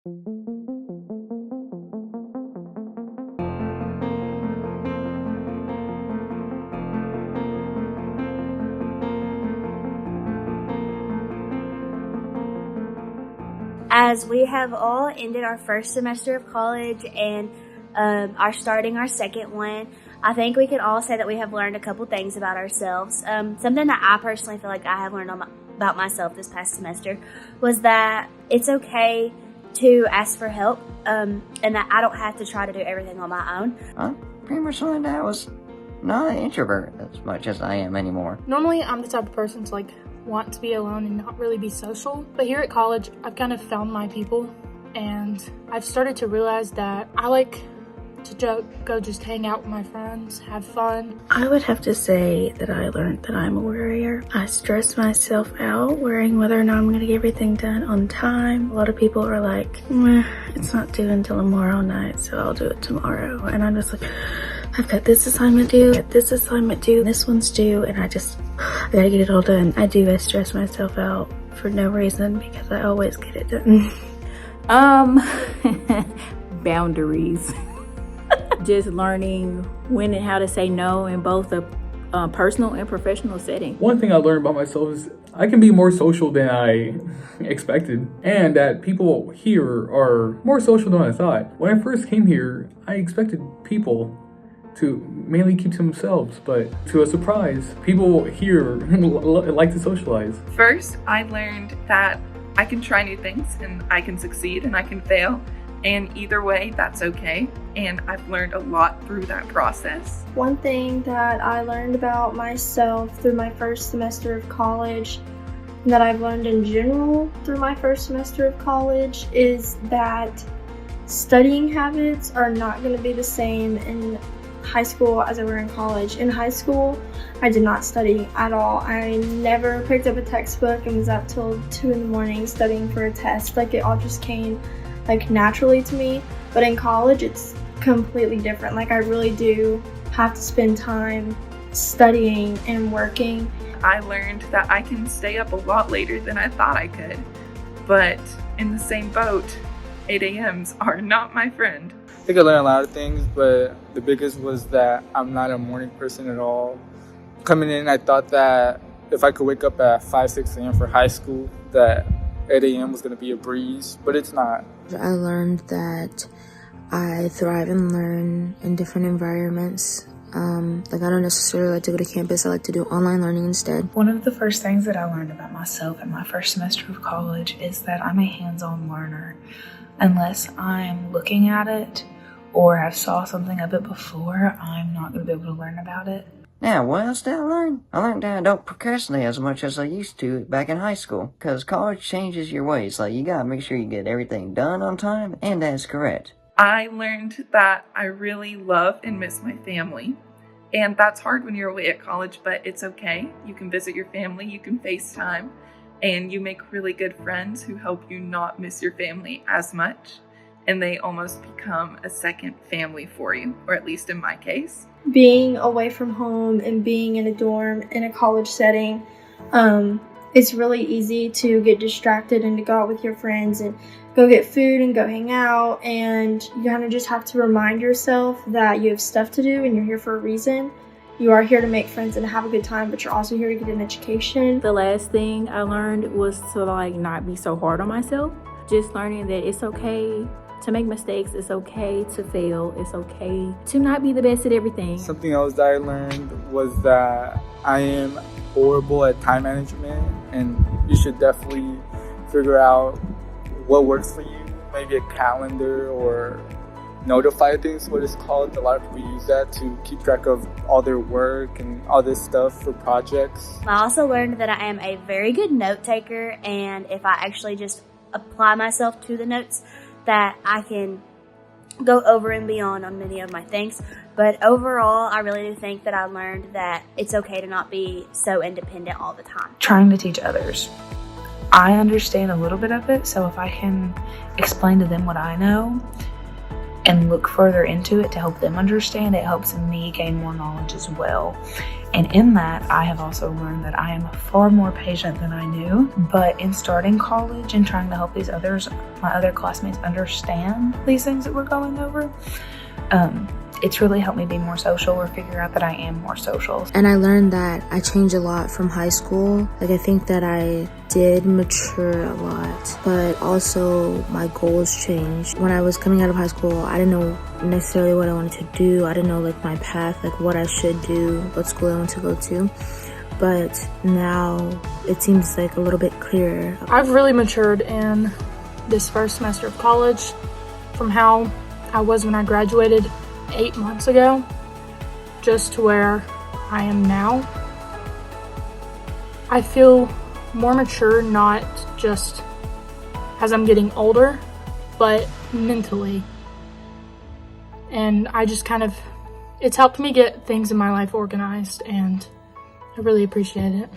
As we have all ended our first semester of college and are starting our second one, I think we can all say that we have learned a couple things about ourselves. Something that I personally feel like I have learned about myself this past semester was that it's okay to ask for help, and that I don't have to try to do everything on my own. I pretty much learned that I was not an introvert as much as I am anymore. Normally, I'm the type of person to want to be alone and not really be social. But here at college, I've kind of found my people, and I've started to realize that I like to go just hang out with my friends, have fun. I would have to say that I learned that I'm a worrier. I stress myself out worrying whether or not I'm going to get everything done on time. A lot of people are like, it's not due until tomorrow night, so I'll do it tomorrow. And I'm just like, I've got this assignment due, this one's due, and I gotta get it all done. I stress myself out for no reason because I always get it done. Boundaries. Just learning when and how to say no in both a personal and professional setting. One thing I learned about myself is I can be more social than I expected, and that people here are more social than I thought. When I first came here, I expected people to mainly keep to themselves, but to a surprise, people here like to socialize. First, I learned that I can try new things and I can succeed and I can fail. And either way, that's okay. And I've learned a lot through that process. One thing that I learned about myself through my first semester of college, and that I've learned in general through my first semester of college, is that studying habits are not going to be the same in high school as they were in college. In high school, I did not study at all. I never picked up a textbook and was up till 2 in the morning studying for a test. It all just came naturally to me. But in college, it's completely different. I really do have to spend time studying and working. I learned that I can stay up a lot later than I thought I could. But in the same boat, 8 a.m.s are not my friend. I think I learned a lot of things, but the biggest was that I'm not a morning person at all. Coming in, I thought that if I could wake up at 5, 6 a.m. for high school, that 8 a.m. was going to be a breeze, but it's not. I learned that I thrive and learn in different environments. I don't necessarily like to go to campus. I like to do online learning instead. One of the first things that I learned about myself in my first semester of college is that I'm a hands-on learner. Unless I'm looking at it or have saw something of it before, I'm not going to be able to learn about it. Now, what else did I learn? I learned that I don't procrastinate as much as I used to back in high school. Because college changes your ways. You gotta make sure you get everything done on time, and that is correct. I learned that I really love and miss my family. And that's hard when you're away at college, but it's okay. You can visit your family, you can FaceTime, and you make really good friends who help you not miss your family as much. And they almost become a second family for you, or at least in my case. Being away from home and being in a dorm in a college setting, it's really easy to get distracted and to go out with your friends and go get food and go hang out. And you kind of just have to remind yourself that you have stuff to do and you're here for a reason. You are here to make friends and have a good time, but you're also here to get an education. The last thing I learned was to not be so hard on myself. Just learning that it's okay to make mistakes, it's okay to fail, it's okay to not be the best at everything. Something else that I learned was that I am horrible at time management, and you should definitely figure out what works for you. Maybe a calendar or notify things, what it's called. A lot of people use that to keep track of all their work and all this stuff for projects. I also learned that I am a very good note taker, and if I actually just apply myself to the notes, that I can go over and beyond on many of my things. But overall, I really do think that I learned that it's okay to not be so independent all the time. Trying to teach others. I understand a little bit of it, so if I can explain to them what I know and look further into it to help them understand, it helps me gain more knowledge as well. And in that, I have also learned that I am far more patient than I knew. But in starting college and trying to help these others, my other classmates, understand these things that we're going over, it's really helped me be more social or figure out that I am more social. And I learned that I changed a lot from high school. Like, I think that I did mature a lot, but also my goals changed. When I was coming out of high school, I didn't know necessarily what I wanted to do. I didn't know like my path, like what I should do, what school I want to go to. But now it seems like a little bit clearer. I've really matured in this first semester of college from how I was when I graduated 8 months ago, just to where I am now. I feel more mature, not just as I'm getting older, but mentally. And I just it's helped me get things in my life organized, and I really appreciate it.